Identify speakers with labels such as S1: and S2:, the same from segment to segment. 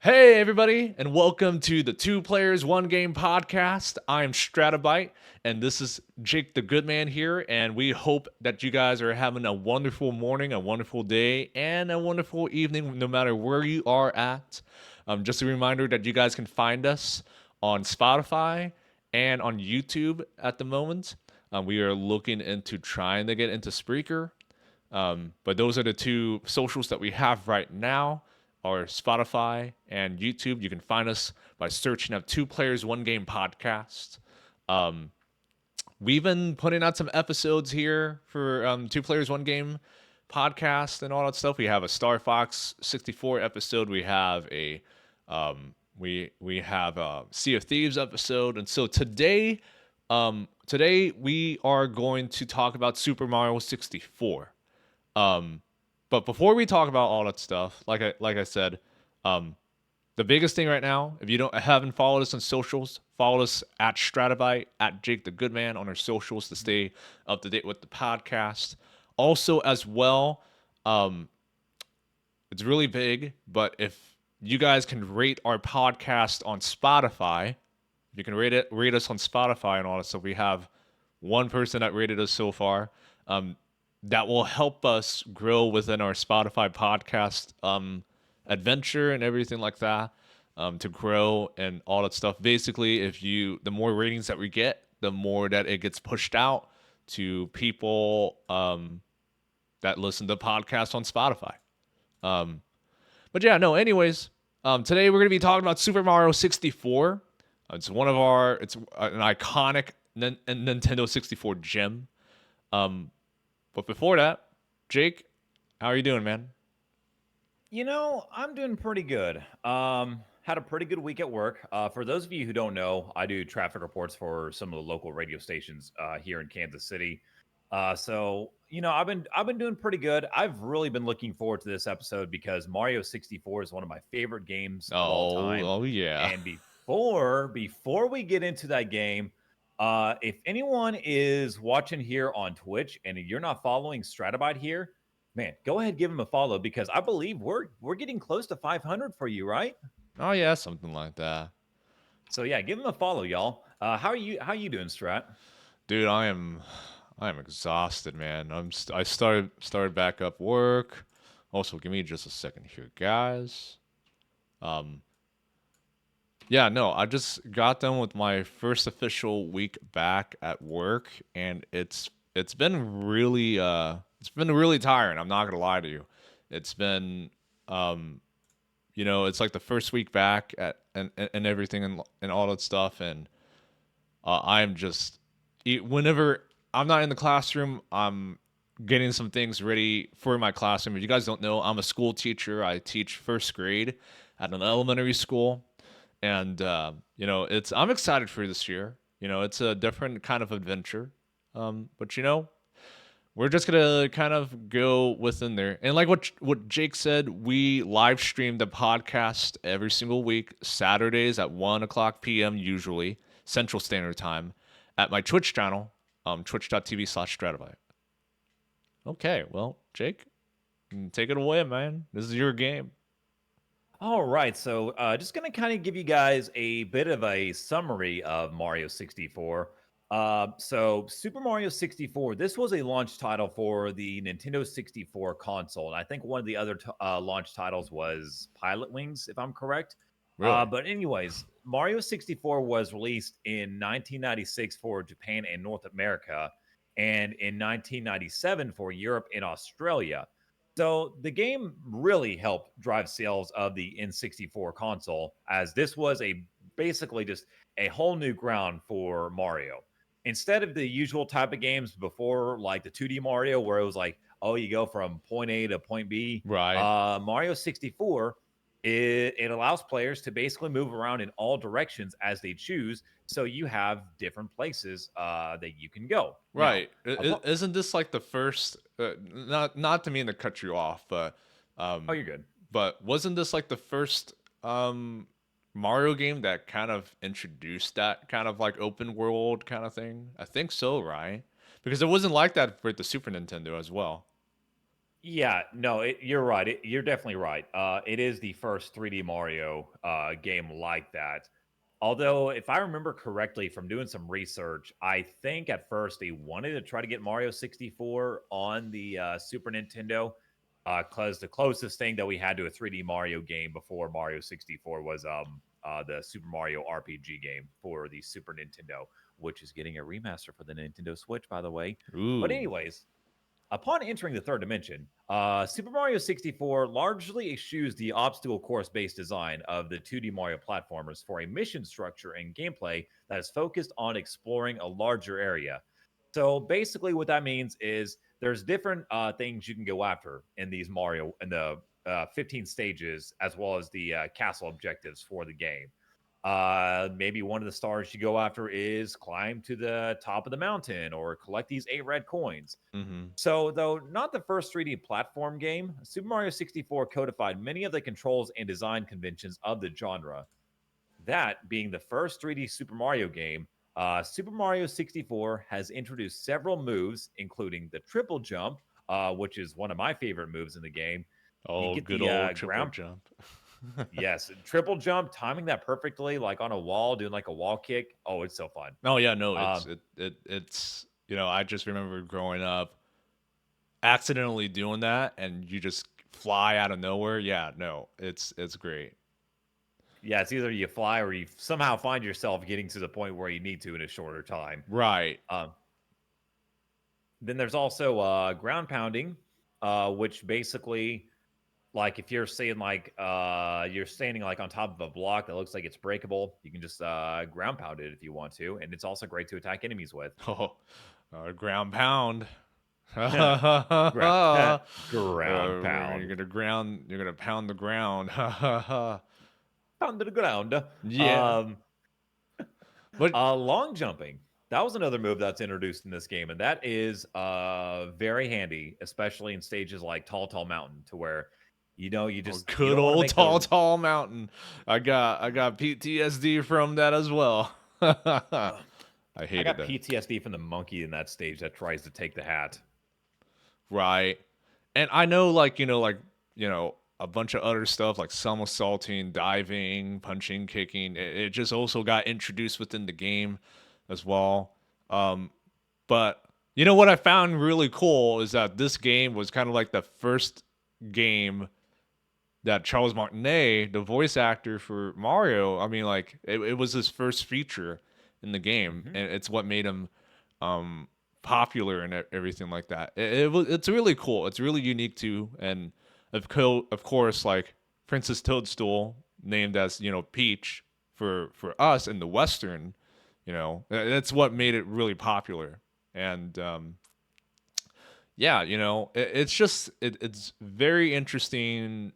S1: Hey, everybody, and welcome to the Two Players, One Game podcast. I'm Stratabyte, and this is Jake the Good Man here. And we hope that you guys are having a wonderful morning, a wonderful day, and a wonderful evening, no matter where you are at. Just a reminder that you guys can find us on Spotify and on YouTube at the moment. We are looking into trying to get into Spreaker. But those are the two socials that we have right now are Spotify and YouTube. You can find us by searching up Two Players, One Game podcast. Um, we've been putting out some episodes here for Two Players, One Game podcast and all that stuff. We have a Star Fox 64 episode. We have a we have a Sea of Thieves episode, and so today we are going to talk about Super Mario 64. Um, but before we talk about all that stuff, like I said, um, the biggest thing right now, if you don't haven't followed us on socials, follow us at Stratabyte, at Jake the Goodman on our socials to stay up to date with the podcast. Also, as well, um, it's really big, but if you guys can rate our podcast on Spotify, if you can rate us on Spotify and all that stuff, we have one person that rated us so far. Um, that will help us grow within our Spotify podcast adventure and everything like that, to grow and all that stuff. Basically, the more ratings that we get, the more that it gets pushed out to people that listen to podcasts on Spotify. Um, but yeah, no. Anyways, today we're gonna be talking about Super Mario 64. It's an iconic Nintendo 64 gem. Um, but before that, Jake, how are you doing, man?
S2: I'm doing pretty good. Had a pretty good week at work. For those of you who don't know, I do traffic reports for some of the local radio stations here in Kansas City. I've been doing pretty good. I've really been looking forward to this episode because Mario 64 is one of my favorite games of all
S1: Oh,
S2: time.
S1: oh yeah.
S2: And before we get into that game, if anyone is watching here on Twitch and you're not following Stratabyte here, man, go ahead, give him a follow because I believe we're getting close to 500 for you, right?
S1: Oh yeah, something like that.
S2: So yeah, give him a follow, y'all. How you doing, Strat?
S1: Dude, I am exhausted, man. I started back up work. Also, give me just a second here, guys. Um, yeah, no, I just got done with my first official week back at work, and it's been really tiring. I'm not gonna lie to you. It's been um it's like the first week back at and everything and all that stuff, and I'm just whenever I'm not in the classroom, I'm getting some things ready for my classroom. If you guys don't know, I'm a school teacher. I teach first grade at an elementary school, and it's I'm excited for this year. It's a different kind of adventure, but we're just gonna kind of go within there. And like what Jake said, we live stream the podcast every single week, Saturdays at 1 o'clock p.m. usually Central Standard Time, at my Twitch channel, twitch.tv/stratabyte. Okay, well, Jake, take it away, man. This is your game.
S2: All right, so just gonna kind of give you guys a bit of a summary of Mario 64. So Super Mario 64, this was a launch title for the Nintendo 64 console, and I think one of the other launch titles was Pilot Wings, if I'm correct.
S1: Really?
S2: But anyways, Mario 64 was released in 1996 for Japan and North America, and in 1997 for Europe and Australia. So the game really helped drive sales of the N64 console, as this was a basically just a whole new ground for Mario. Instead of the usual type of games before, like the 2D Mario, where it was like, oh, you go from point A to point B,
S1: Right.
S2: Mario 64, it allows players to basically move around in all directions as they choose. So you have different places that you can go. Now,
S1: Right. Isn't this like the first? Not to mean to cut you off,
S2: oh,
S1: um,
S2: you're good.
S1: but wasn't this like the first Mario game that kind of introduced that kind of like open world kind of thing? I think so, right? Because it wasn't like that for the Super Nintendo as well.
S2: Yeah, no, you're right. You're definitely right. It is the first 3D Mario game like that. Although, if I remember correctly from doing some research, I think at first they wanted to try to get Mario 64 on the Super Nintendo, because the closest thing that we had to a 3D Mario game before Mario 64 was the Super Mario RPG game for the Super Nintendo, which is getting a remaster for the Nintendo Switch, by the way. But
S1: Ooh.
S2: anyways, upon entering the third dimension, Super Mario 64 largely eschews the obstacle course based design of the 2D Mario platformers for a mission structure and gameplay that is focused on exploring a larger area. So basically, what that means is there's different things you can go after in these Mario in the 15 stages, as well as the castle objectives for the game. Maybe one of the stars you go after is climb to the top of the mountain or collect these 8 red coins.
S1: Mm-hmm.
S2: So, though not the first 3D platform game, Super Mario 64 codified many of the controls and design conventions of the genre. That being the first 3D Super Mario game, Super Mario 64 has introduced several moves, including the triple jump, which is one of my favorite moves in the game. You
S1: Oh,
S2: get
S1: good
S2: the
S1: old triple
S2: ground,
S1: jump.
S2: yes, triple jump, timing that perfectly, like on a wall, doing like a wall kick. Oh, it's so fun.
S1: Oh yeah, no,
S2: Um,
S1: it's I just remember growing up accidentally doing that and you just fly out of nowhere. Yeah, no, it's great.
S2: yeah, it's either you fly or you somehow find yourself getting to the point where you need to in a shorter time.
S1: Right.
S2: Um, then there's also ground pounding, which basically, like if you're saying like you're standing like on top of a block that looks like it's breakable, you can just ground pound it if you want to, and it's also great to attack enemies with.
S1: Oh, ground pound.
S2: Ground
S1: You're
S2: pound,
S1: gonna ground. You're gonna pound the ground.
S2: pound to the ground.
S1: Yeah.
S2: Um,
S1: But
S2: long jumping. That was another move that's introduced in this game, and that is very handy, especially in stages like Tall Mountain, to where you
S1: oh,
S2: just you
S1: good
S2: don't want to
S1: old
S2: make the
S1: tall mountain. I got PTSD from that as well. I
S2: I
S1: hated
S2: got
S1: that.
S2: PTSD from the monkey in that stage that tries to take the hat.
S1: Right. And I know a bunch of other stuff like somersaulting, diving, punching, kicking. It just also got introduced within the game as well. Um, but what I found really cool is that this game was kind of like the first game that Charles Martinet, the voice actor for Mario, I mean, like it was his first feature in the game,
S2: Hmm.
S1: and it's what made him um, popular and everything like that. It's really cool. It's really unique too, and of course, like Princess Toadstool, named as Peach for us in the Western, that's what made it really popular, and yeah, it's very interesting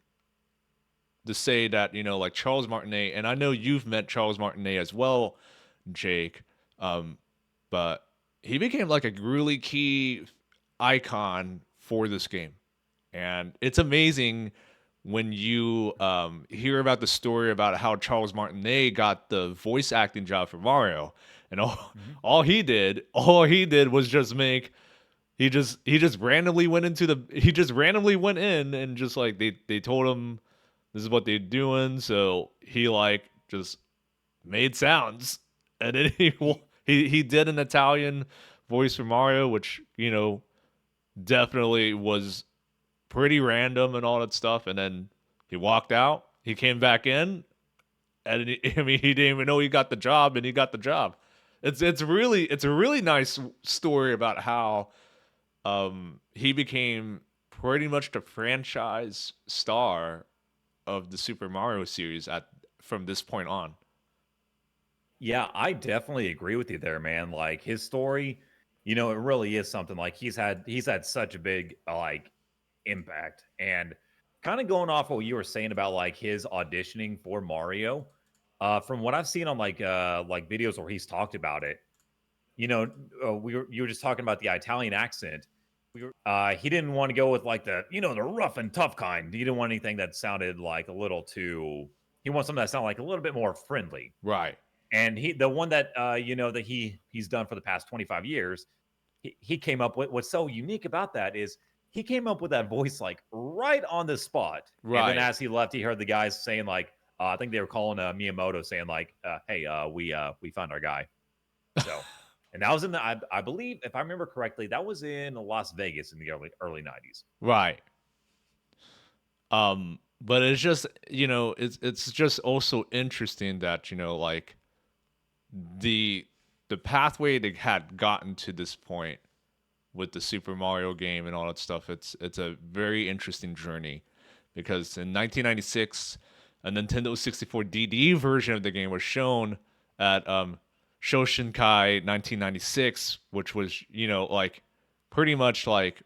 S1: to say that like Charles Martinet, and I know you've met Charles Martinet as well, Jake, um, but he became like a really key icon for this game, and it's amazing when you hear about the story about how Charles Martinet got the voice acting job for Mario, and
S2: Hmm.
S1: all he did was just make he just randomly went into the he just randomly went in and just like they told him this is what they're doing, so he like just made sounds, and then he did an Italian voice for Mario, which definitely was pretty random and all that stuff, and then he walked out, he came back in, and I mean he didn't even know he got the job, and he got the job. It's a really nice story about how he became pretty much the franchise star of the Super Mario series at from this point on.
S2: Yeah, I definitely agree with you there, man. Like his story, it really is something. Like he's had such a big like impact, and kind of going off what you were saying about like his auditioning for Mario. From what I've seen on like videos where he's talked about it, you know, you were just talking about the Italian accent. He didn't want to go with like the rough and tough kind. He didn't want anything that sounded like a little too. He wants something that sounded like a little bit more friendly.
S1: Right.
S2: And the one that that he's done for the past 25 years, he came up with what's so unique about that is he came up with that voice like right on the spot. And then
S1: Right.
S2: as he left, he heard the guys saying like, I think they were calling Miyamoto saying like, "Hey, we found our guy." So, and that was in the I believe if I remember correctly, that was in Las Vegas in the early 90s.
S1: Right. But it's just, it's just also interesting that, like the the pathway they had gotten to this point with the Super Mario game and all that stuff, it's a very interesting journey because in 1996, a Nintendo 64 DD version of the game was shown at Shoshinkai 1996, which was, like pretty much like,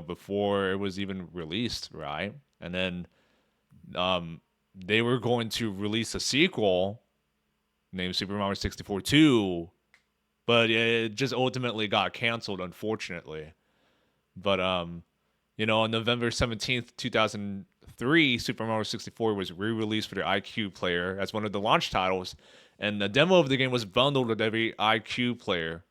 S1: before it was even released, right? And then they were going to release a sequel named Super Mario 64 2, but it just ultimately got canceled, unfortunately. But on November 17th, 2003, Super Mario 64 was re-released for the iQ player as one of the launch titles, and the demo of the game was bundled with every iQ player.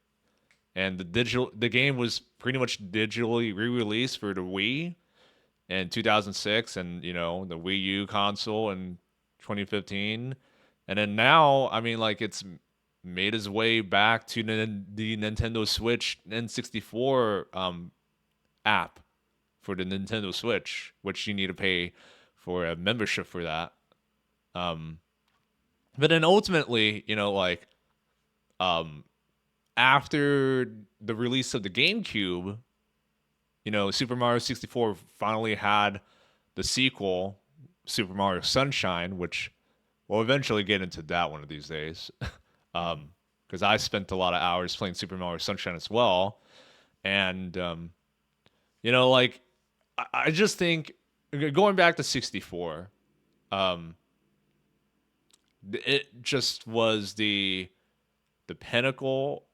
S1: And the game was pretty much digitally re-released for the Wii in 2006, and the Wii U console in 2015, and then now, I mean, like it's made its way back to the Nintendo Switch N64 app for the Nintendo Switch, which you need to pay for a membership for that. Um, but then ultimately, um, after the release of the GameCube, Super Mario 64 finally had the sequel, Super Mario Sunshine, which we'll eventually get into that one of these days.
S2: Mhm.
S1: Because I spent a lot of hours playing Super Mario Sunshine as well. And, like, I just think going back to 64, um, it just was the pinnacle,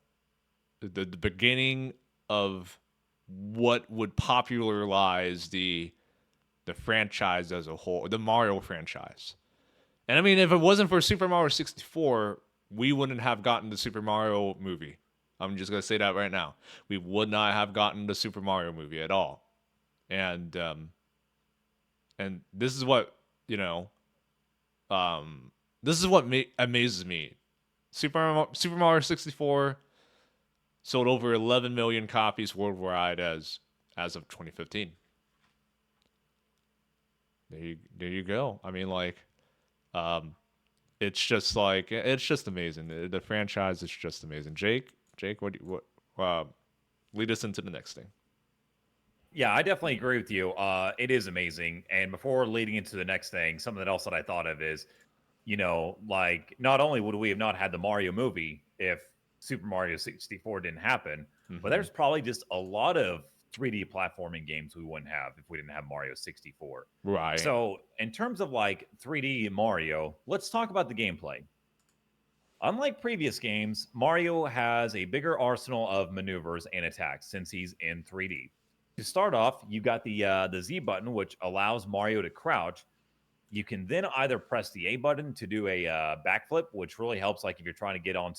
S1: the beginning of what would popularize the franchise as a whole, the Mario franchise. And I mean, if it wasn't for Super Mario 64, we wouldn't have gotten the Super Mario movie. I'm just gonna say that right now. We would not have gotten the Super Mario movie at all. And this is what you know. This is what amazes me. Super Mario 64 sold over 11 million copies worldwide as of 2015. There you go. I mean, like, um, it's just amazing. The franchise is just amazing. Jake, what lead us into the next thing.
S2: Yeah, I definitely agree with you. It is amazing. And before leading into the next thing, something else that I thought of is, like not only would we have not had the Mario movie if Super Mario 64 didn't happen, but
S1: Hmm.
S2: there's probably just a lot of 3D platforming games we wouldn't have if we didn't have Mario 64.
S1: Right.
S2: So, in terms of like 3D Mario, let's talk about the gameplay. Unlike previous games, Mario has a bigger arsenal of maneuvers and attacks since he's in 3D. To start off, you got the Z button, which allows Mario to crouch. You can then either press the A button to do a backflip, which really helps, like if you're trying to get up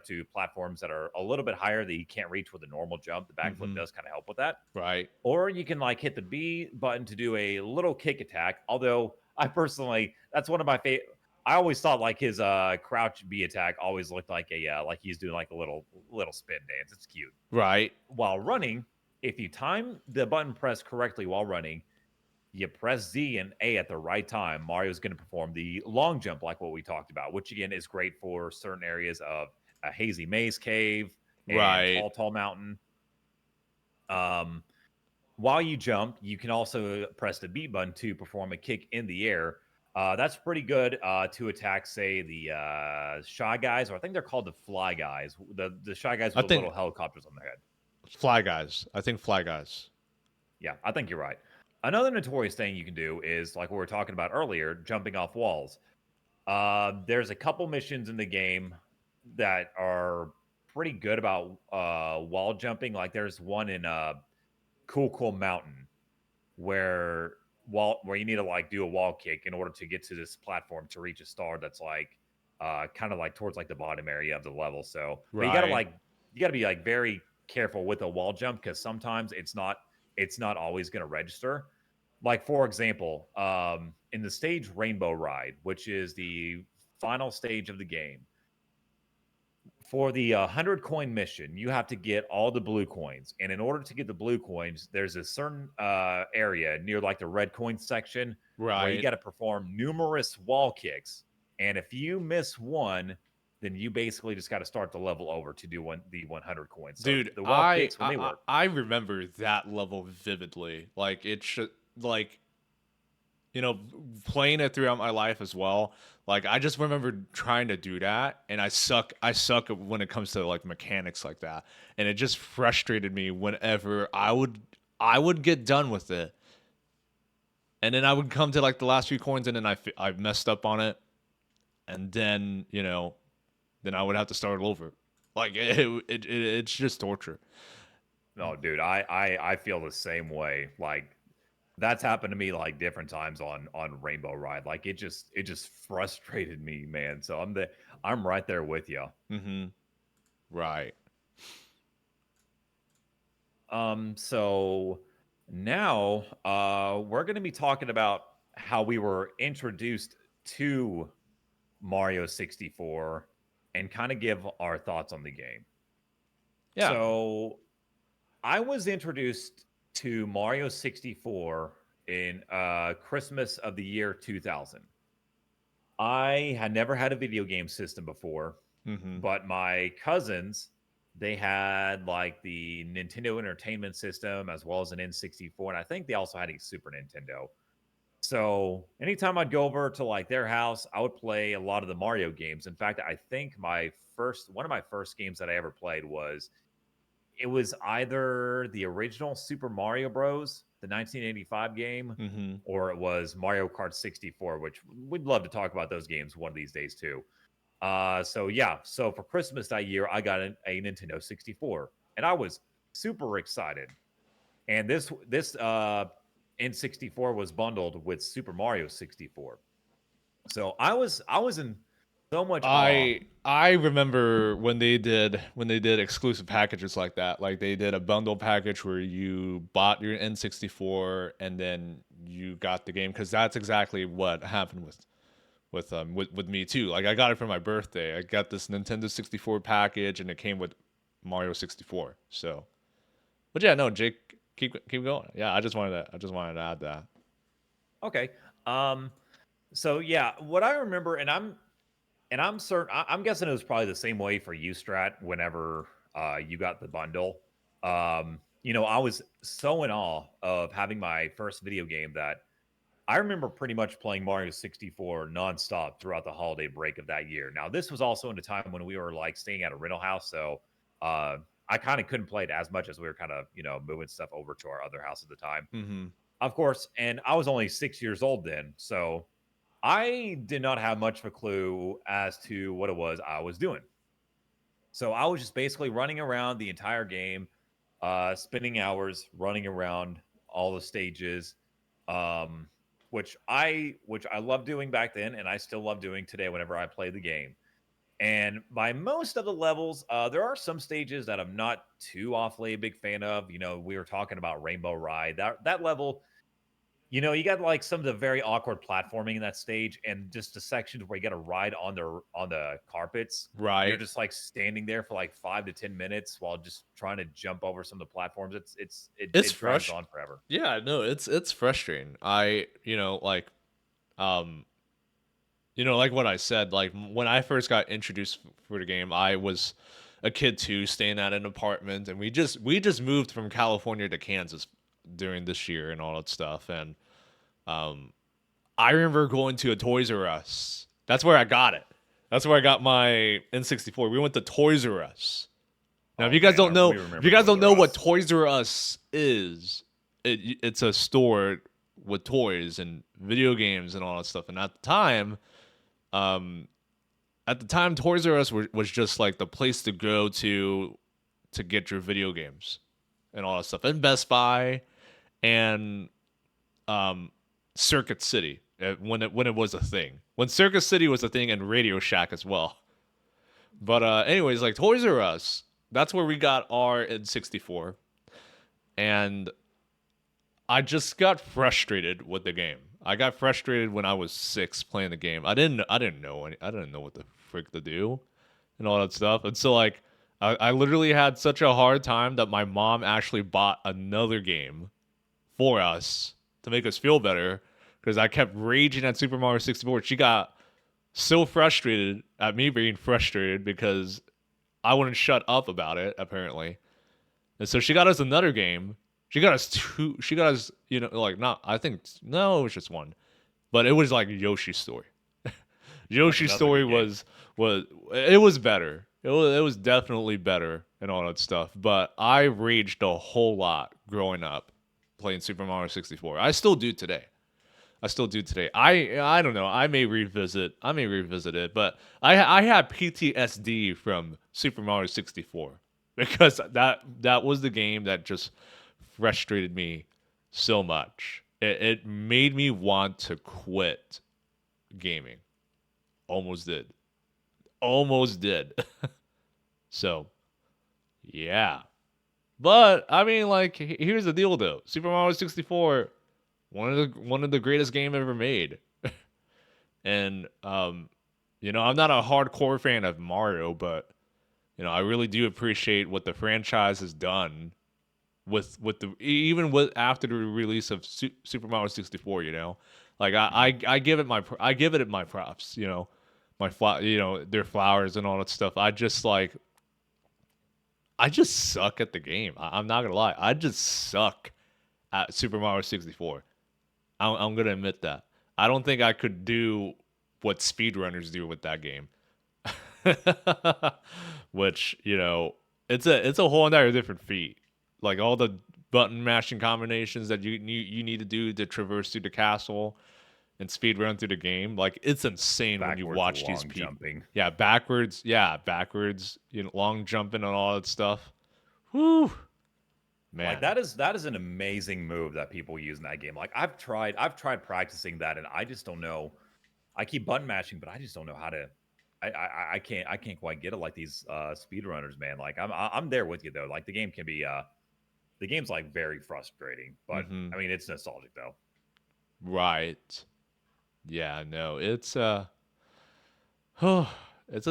S2: to platforms that are a little bit higher that you can't reach with a normal jump. The backflip
S1: Hmm.
S2: does kind of help with that.
S1: Right.
S2: Or you can like hit the B button to do a little kick attack. Although I personally, that's one of my favorite. I always thought like his crouch B attack always looked like a like he's doing like a little spin dance. It's cute.
S1: Right.
S2: While running, if you time the button press correctly while running, you press Z and A at the right time, Mario's going to perform the long jump, like what we talked about, which again is great for certain areas of a hazy maze cave and
S1: Right.
S2: tall mountain. Um, while you jump, you can also press the B button to perform a kick in the air. That's pretty good to attack, say, the shy guys, or I think they're called the fly guys, the shy guys
S1: I
S2: with the
S1: think
S2: little helicopters on their head.
S1: Fly Guys. I think Fly Guys.
S2: Yeah, I think you're right. Another notorious thing you can do is like we were talking about earlier, jumping off walls. There's a couple missions in the game that are pretty good about wall jumping. Like there's one in Cool Mountain where you need to like do a wall kick in order to get to this platform to reach a star that's like kind of like towards like the bottom area of the level. So, but
S1: Right.
S2: you got to be like very careful with a wall jump because sometimes it's not always going to register. Like, for example, in the stage Rainbow Ride, which is the final stage of the game, for the 100 coin mission, you have to get all the blue coins. And in order to get the blue coins, there's a certain area near like the red coin section where you
S1: Right.
S2: got to perform numerous wall kicks. And if you miss one, then you basically just got to start the level over to do the 100 coins. So
S1: Dude,
S2: the wall
S1: I
S2: kicks, when
S1: I
S2: they
S1: I
S2: work,
S1: I remember that level vividly. Like it should like you know playing it throughout my life as well. Like I just remember trying to do that and I suck when it comes to like mechanics like that. And it just frustrated me whenever I would get done with it. And then I would come to like the last few coins and then I messed up on it and then, then I would have to start over. Like it's just torture.
S2: no, dude, I feel the same way. Like that's happened to me like different times on Rainbow Ride. Like it just frustrated me, man. So I'm right there with you.
S1: Mhm. Right.
S2: So now we're going to be talking about how we were introduced to Mario 64 and kind of give our thoughts on the game.
S1: Yeah.
S2: So I was introduced to Mario 64 in Christmas of the year 2000. I had never had a video game system before,
S1: Mhm.
S2: but my cousins, they had like the Nintendo Entertainment System as well as an N64, and I think they also had a Super Nintendo. So anytime I'd go over to like their house, I would play a lot of the Mario games. In fact, I think one of my first games that I ever played was either the original Super Mario Bros, the 1985 game,
S1: Mhm.
S2: or it was Mario Kart 64, which we'd love to talk about those games one of these days too. So yeah, so for Christmas that year, I got a Nintendo 64, and I was super excited. And this N64 was bundled with Super Mario 64. So I was in so much awe.
S1: I remember when they did exclusive packages like that. Like they did a bundle package where you bought your N64 and then you got the game because that's exactly what happened with me too. Like I got it for my birthday. I got this Nintendo 64 package and it came with Mario 64. So, but yeah, no, Jake, keep going. Yeah, I just wanted to add that.
S2: Okay. Um so yeah, what I remember, and I'm certain I'm guessing it was probably the same way for you, Strat, whenever you got the bundle. I was so in awe of having my first video game that I remember pretty much playing Mario 64 nonstop throughout the holiday break of that year. Now, this was also in a time when we were like staying at a rental house, so uh, I kind of couldn't play it as much as we were kind of moving stuff over to our other house at the time,
S1: Mm-hmm.
S2: of course. And I was only 6 years old then, so I did not have much of a clue as to what it was I was doing. So I was just basically running around the entire game, spending hours running around all the stages, um, which I loved doing back then, and I still love doing today whenever I play the game. And by most of the levels, there are some stages that I'm not too awfully a big fan of. We were talking about Rainbow Ride. That level, you got like some of the very awkward platforming in that stage, and just the sections where you got to ride on the carpets. You're
S1: Right.
S2: just like standing there for like 5 to 10 minutes while just trying to jump over some of the platforms. It
S1: It's
S2: it drags
S1: fresh.
S2: on forever.
S1: Yeah, no, it's frustrating. Um, like what I said, like when I first got introduced for the game, I was a kid too, staying at an apartment, and we just moved from California to Kansas during this year and all that stuff. And um, I remember going to a Toys R Us. That's where I got it. That's where I got my N64. We went to Toys R Us. Now, if
S2: Oh
S1: you guys
S2: man,
S1: don't know,
S2: we
S1: if you
S2: remember
S1: guys
S2: Toys
S1: don't
S2: R
S1: know what
S2: Us.
S1: Toys R Us is, it's a store with toys and video games and all that stuff. And um, at the time, Toys R Us was just like the place to go to get your video games and all that stuff. And Best Buy and um, Circuit City when it was a thing. When Circuit City was a thing and Radio Shack as well. But anyways, like Toys R Us, that's where we got our N64. And I just got frustrated with the game. I got frustrated when I was 6 playing the game. I didn't know what the frick to do and all that stuff. And so like I literally had such a hard time that my mom actually bought another game for us to make us feel better because I kept raging at Super Mario 64. She got so frustrated at me being frustrated because I wouldn't shut up about it, apparently. And so she got us another game. She got us two. She got us, like not. I think no, it was just one, but it was like Yoshi's Story.
S2: That's
S1: Yoshi's
S2: another
S1: Story
S2: good game.
S1: was it was better. It was definitely better and all that stuff. But I raged a whole lot growing up playing Super Mario 64. I still do today. I still do today. I don't know. I may revisit. I may revisit it, but I had PTSD from Super Mario 64 because that was the game that just frustrated me so much. It made me want to quit gaming. Almost did. Almost did. So yeah. But I mean, like, here's the deal though. Super Mario 64, one of the greatest game ever made. And I'm not a hardcore fan of Mario, but I really do appreciate what the franchise has done with the even with after the release of Super Mario 64. Like
S2: Mhm.
S1: I give it I give it my props. Their flowers and all that stuff. I just suck at the game. I'm not gonna lie. I just suck at Super Mario 64. I'm gonna admit that. I don't think I could do what speedrunners do with that game. Which, it's a whole entire different feat. Like all the button mashing combinations that you need to do to traverse through the castle and speed run through the game. Like it's insane when you
S2: Backwards
S1: watch these
S2: long
S1: people.
S2: jumping.
S1: Yeah, backwards, long jumping and all that stuff. Whew,
S2: Like
S1: man.
S2: that is an amazing move that people use in that game. Like I've tried practicing that, and I just don't know. I keep button mashing, but I just don't know how to. I can't quite get it like these speedrunners, man. Like I'm there with you though. Like the game's like very frustrating, but
S1: Mhm.
S2: I mean it's nostalgic though.
S1: Right. Yeah, no. It's a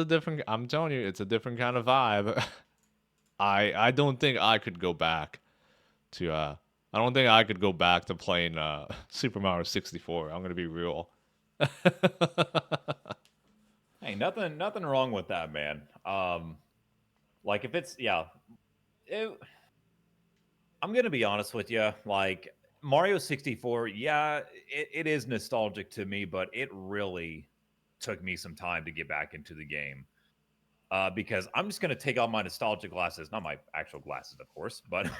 S1: different I'm telling you, it's a different kind of vibe. I don't think I could go back to I don't think I could go back to playing Super Mario 64. I'm gonna be real.
S2: Hey, nothing wrong with that, man. Like if it's yeah, it, I'm gonna be honest with you. Like Mario 64, yeah, it is nostalgic to me, but it really took me some time to get back into the game. Because I'm just gonna take off my nostalgia glasses, not my actual glasses, of course, but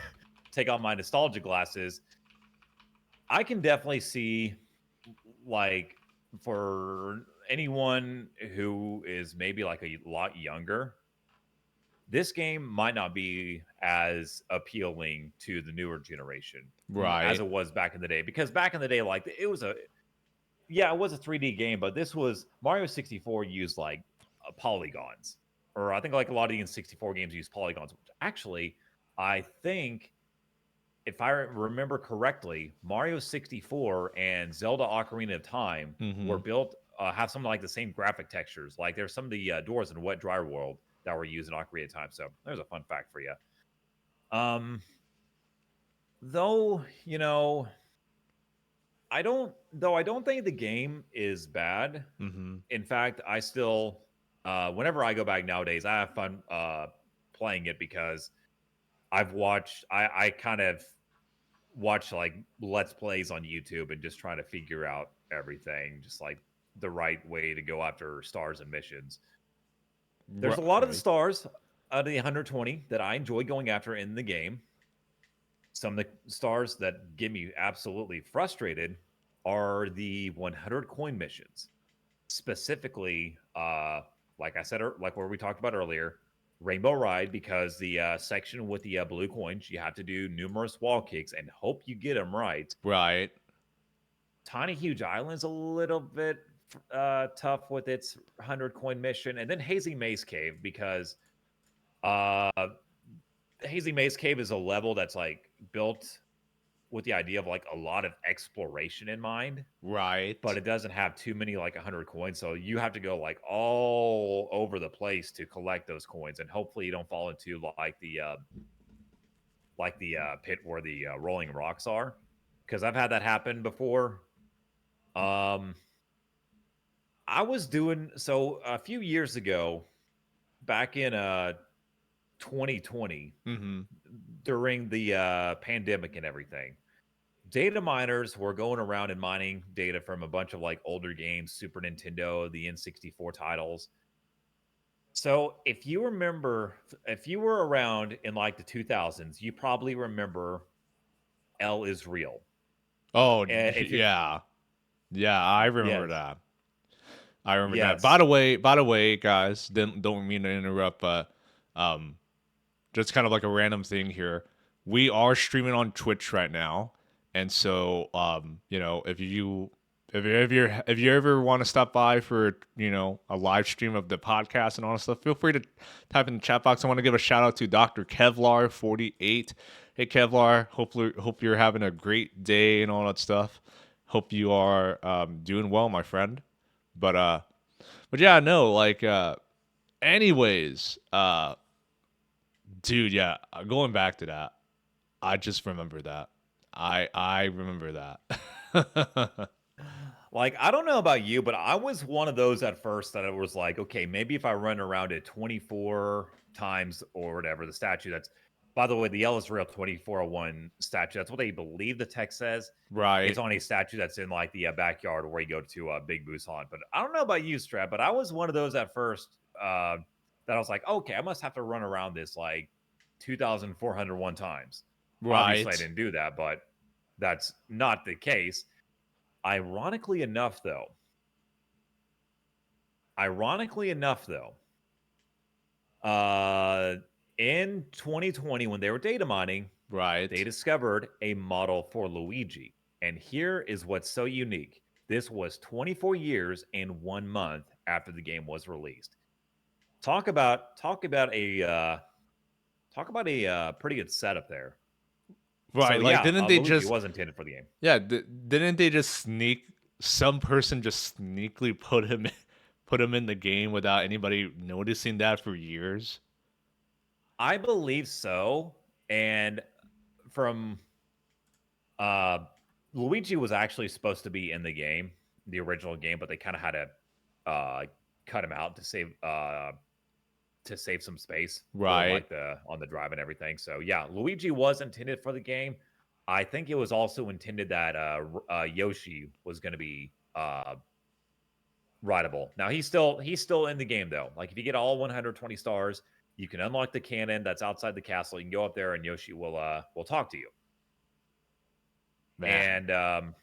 S2: take off my nostalgia glasses. I can definitely see, like, for anyone who is maybe like a lot younger, this game might not be as appealing to the newer generation as
S1: Right.
S2: it was back in the day. Because back in the day, like it was a yeah, it was a 3D game, but this was Mario 64 used like polygons, or I think like a lot of the N64 games use polygons. Which actually, I think if I remember correctly, Mario 64 and Zelda Ocarina of Time were
S1: Mhm.
S2: built have some like the same graphic textures. Like there's some of the doors in Wet Dry World that were used in Ocarina of Time. So there's a fun fact for you. Um, though I don't think the game is bad.
S1: Mhm.
S2: In fact, I still whenever I go back nowadays, I have fun playing it because I kind of watch like let's plays on YouTube and just trying to figure out everything, just like the right way to go after stars and missions. There's a lot of the
S1: Right.
S2: stars out of the 120 that I enjoy going after in the game. Some of the stars that get me absolutely frustrated are the 100 coin missions. Specifically, like I said, like where we talked about earlier, Rainbow Ride, because the section with the blue coins, you have to do numerous wall kicks and hope you get them right.
S1: Right.
S2: Tiny Huge Island's a little bit tough with its 100 coin mission, and then Hazy Maze Cave because uh, Hazy Maze Cave is a level that's like built with the idea of like a lot of exploration in mind, but
S1: Right.
S2: it doesn't have too many like 100 coins. So you have to go like all over the place to collect those coins, and hopefully you don't fall into like the pit where the rolling rocks are, because I've had that happen before. Um, I was doing so a few years ago, back in 2020,
S1: Mm-hmm.
S2: during the pandemic and everything. Data miners were going around and mining data from a bunch of like older games, Super Nintendo, the N64 titles. So if you remember, if you were around in like the 2000s, you probably remember L is real.
S1: Oh,
S2: If you're,
S1: yeah. Yeah, I remember
S2: yes,
S1: that. I remember that.
S2: yes.
S1: By the way, guys, don't mean to interrupt, but um, just kind of like a random thing here. We are streaming on Twitch right now, and so you know, if you ever want to stop by for a live stream of the podcast and all that stuff, feel free to type in the chat box. I want to give a shout out to Dr. Kevlar48. Hey Kevlar, hope you're having a great day and all that stuff. Hope you are doing well, my friend. But yeah, no, like anyways, dude, yeah, going back to that, I just remember that. I remember that.
S2: Like, I don't know about you, but I was one of those at first that it was like, okay, maybe if I run around it 24 times or whatever, the statue that's, by the way, the Ellis Rail 2401 statue, that's what they believe the text says. It's
S1: Right.
S2: on a statue that's in like the backyard where you go to Big Busan. But I don't know about you, Strap, but I was one of those at first that I was like, okay, I must have to run around this like 2,401 times. Obviously, I
S1: Right.
S2: didn't do that, but that's not the case. Ironically enough, though, ironically enough, though, uh, in 2020, when they were data mining, they
S1: Right.
S2: discovered a model for Luigi. And here is what's so unique. This was 24 years and 1 month after the game was released. Talk about a pretty good setup there. So
S1: Right. Like
S2: yeah,
S1: didn't they
S2: Luigi
S1: just
S2: was intended for the game.
S1: yeah, didn't they just some person just sneakily put him in the game without anybody noticing that for years?
S2: I believe so. And from Uh, Luigi was actually supposed to be in the game, the original game, but they kind of had to uh, cut him out to save some space for
S1: Right.
S2: like the on the drive and everything. So yeah, Luigi was intended for the game. I think it was also intended that Yoshi was going to be rideable. Now he's still in the game though. Like if you get all 120 stars, you can unlock the cannon that's outside the castle. You can go up there and Yoshi will talk to you.
S1: Man.
S2: And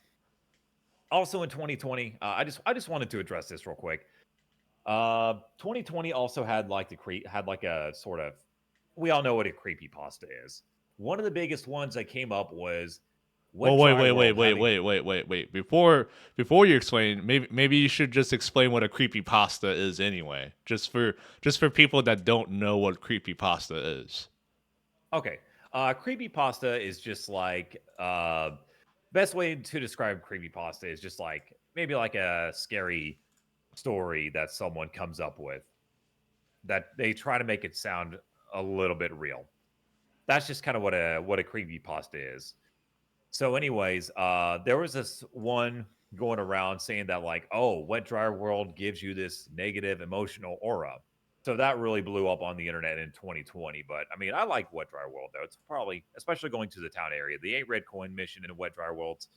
S2: also in 2020, I just wanted to address this real quick. 2020 also had like had like a sort of, we all know what a creepy pasta is. One of the biggest ones that came up was
S1: Well,
S2: Wet Dry World having.
S1: wait. Before you explain, maybe you should just explain what a creepy pasta is anyway. Just for people that don't know what creepy pasta is.
S2: Okay, creepy pasta is just like best way to describe creepy pasta is just like maybe like a scary story that someone comes up with that they try to make it sound a little bit real. That's just kind of what a creepy pasta is. So, anyways, there was this one going around saying that like, oh, Wet Dry World gives you this negative emotional aura. So that really blew up on the internet in 2020. But I mean, I like Wet Dry World though. It's probably, especially going to the town area, the 8 red coin mission in Wet Dry World's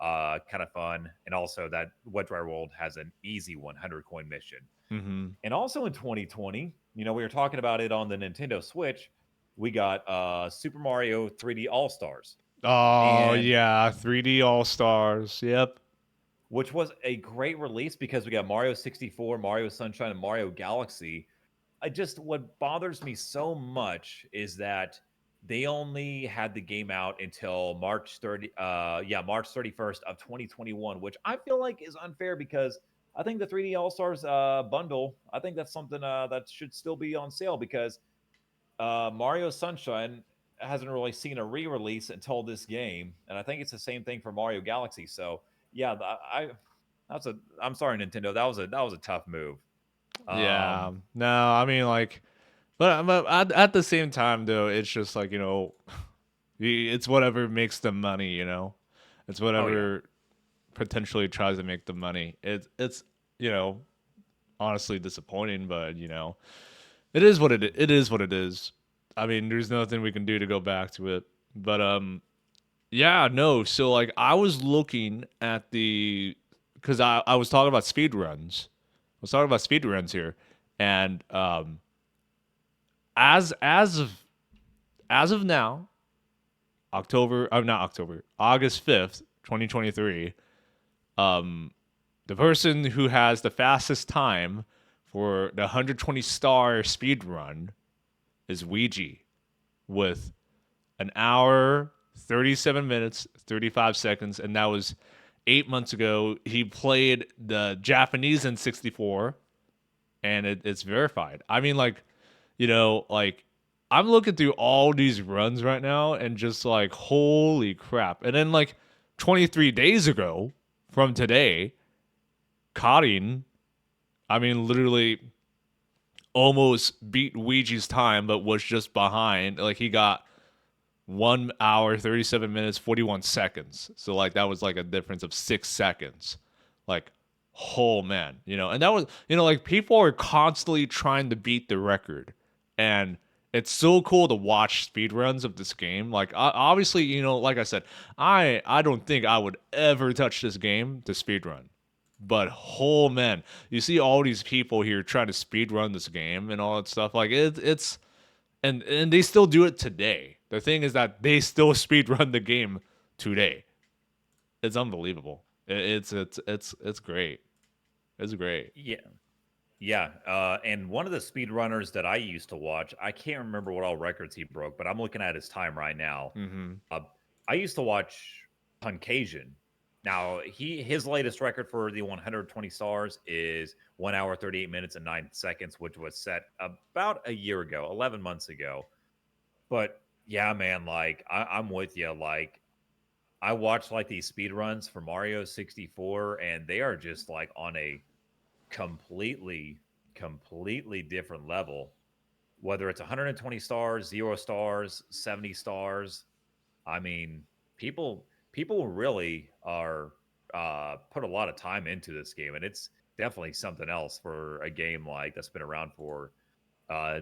S2: kind of fun, and also that Wet Dry World has an easy 100 coin mission.
S1: Mm-hmm.
S2: And also in 2020, we were talking about it on the Nintendo Switch. We got Super Mario 3D All Stars,
S1: Oh
S2: and
S1: yeah, 3D All Stars. Yep.
S2: which was a great release because we got Mario 64, Mario Sunshine, and Mario Galaxy. I just, what bothers me so much is that they only had the game out until March 31st of 2021, which I feel like is unfair because I think the 3D All Stars bundle, I think that's something that should still be on sale because Mario Sunshine hasn't really seen a re-release until this game, and I think it's the same thing for Mario Galaxy. So yeah, that's a. I'm sorry, Nintendo. That was a tough move.
S1: Yeah.
S2: Um,
S1: No, I mean like, but at the same time though, it's just like it's whatever makes them money. It's
S2: oh yeah,
S1: whatever potentially tries to make the money. It's you know honestly disappointing, but it is what it is what it is. I mean, there's nothing we can do to go back to it. But yeah, no. So like I was looking at the because I was talking about speed runs. I was talking about speed runs here, and as as of as of now, not October, August 5th, 2023. The person who has the fastest time for the 120 star speed run is Ouija with an hour, 37 minutes, 35 seconds, and that was 8 months ago. He played the Japanese N64, and it's verified. I mean, like I'm looking through all these runs right now, and just like holy crap! And then like 23 days ago from today, Karin, I mean, literally almost beat Ouija's time, but was just behind. Like he got 1 hour, 37 minutes, 41 seconds. So like that was like a difference of 6 seconds. Like, oh man, and that was, like people are constantly trying to beat the record. And it's so cool to watch speedruns of this game. Like obviously, like I said, I don't think I would ever touch this game to speedrun. But oh man, you see all these people here trying to speed run this game and all that stuff. Like it's and they still do it today. The thing is that they still speed run the game today. It's unbelievable. It's great. It's great.
S2: yeah, yeah. And one of the speedrunners that I used to watch, I can't remember what all records he broke, but I'm looking at his time right now.
S1: Hmm.
S2: Uh, I used to watch Huncasian. Now his latest record for the 120 stars is 1 hour 38 minutes and 9 seconds, which was set about a year ago, 11 months ago. But yeah, man, like I'm with you. Like I watched like these speed runs for Mario 64, and they are just like on a completely, completely different level. Whether it's 120 stars, 0 stars, 70 stars, I mean, people really are put a lot of time into this game, and it's definitely something else for a game like that's been around for uh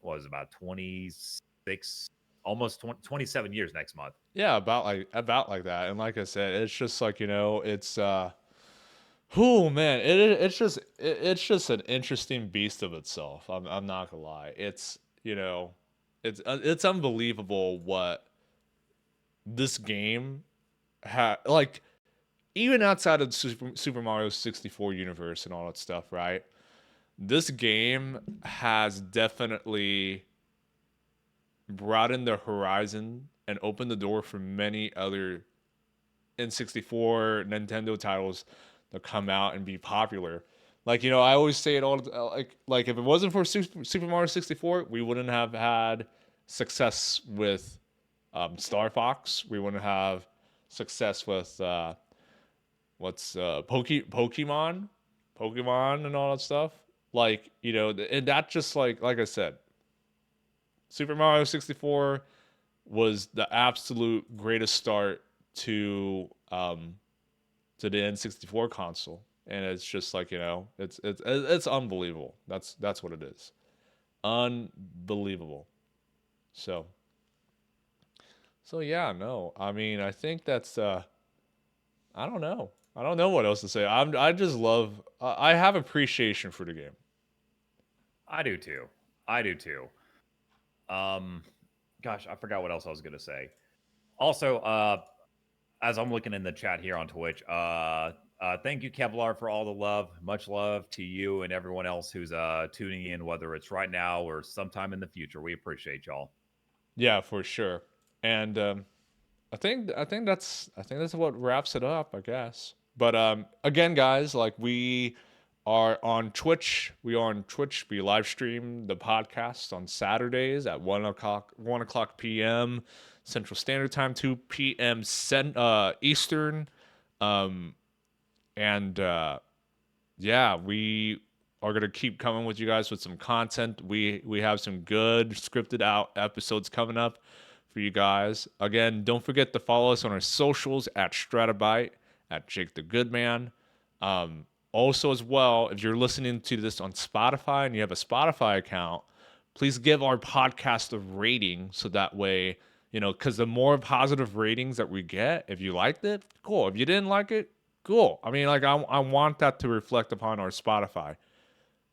S2: what was it, about 26, almost 20, 27 years next month.
S1: Yeah, about like that. And like I said, it's just like it's oh man, it's just an interesting beast of itself. I'm not gonna lie. It's unbelievable what this game like even outside of Super Mario 64 universe and all that stuff, right? This game has definitely broadened the horizon and opened the door for many other N64 Nintendo titles to come out and be popular. Like, I always say it all like if it wasn't for Super Mario 64, we wouldn't have had success with Star Fox. We wouldn't have success with Pokemon and all that stuff. Like, and that just like I said, Super Mario 64 was the absolute greatest start to the N64 console, and it's just like it's unbelievable. That's what it is, unbelievable. So yeah, no, I mean I think that's I don't know what else to say. I just love I have appreciation for the game.
S2: I do too. I do too. Um, Gosh, I forgot what else I was gonna say. Also, as I'm looking in the chat here on Twitch, thank you, Kevlar, for all the love. Much love to you and everyone else who's tuning in, whether it's right now or sometime in the future. We appreciate y'all.
S1: Yeah, for sure. And I think that's what wraps it up, I guess. But again, guys, like we are on Twitch. We are on Twitch. We live stream the podcast on Saturdays at 1 o'clock p.m. Central Standard Time, 2 p.m. Eastern. And yeah, we are gonna keep coming with you guys with some content. We have some good scripted out episodes coming up for you guys. Again, don't forget to follow us on our socials at Stratabyte, at Jake the Goodman. Also, as well, if you're listening to this on Spotify and you have a Spotify account, please give our podcast a rating so that way, because the more positive ratings that we get, if you liked it, cool. If you didn't like it, cool. I mean, like, I want that to reflect upon our Spotify.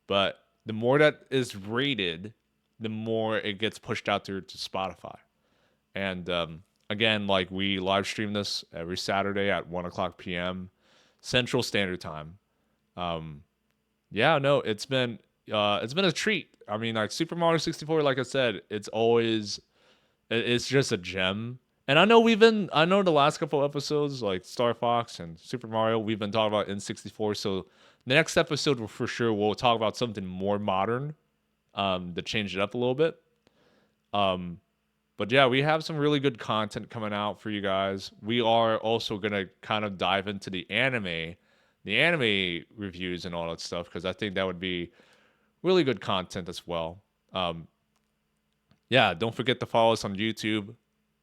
S1: But the more that is rated, the more it gets pushed out there to Spotify. And again, like, we live stream this every Saturday at 1 o'clock p.m. Central Standard Time. Yeah, no, it's been a treat. I mean, like, Super Mario 64, like I said, it's just a gem. And I know the last couple episodes, like Star Fox and Super Mario, we've been talking about N64. So the next episode, for sure, we'll talk about something more modern, to change it up a little bit. But yeah, we have some really good content coming out for you guys. We are also gonna kind of dive into the anime reviews and all that stuff, because I think that would be really good content as well. Yeah, don't forget to follow us on YouTube,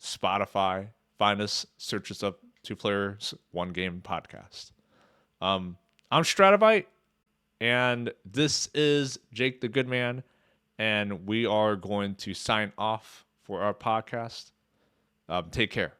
S1: Spotify. Find us, search us up, Two Players One Game Podcast. I'm Stratabyte, and this is Jake the Goodman, and we are going to sign off for our podcast. Take care.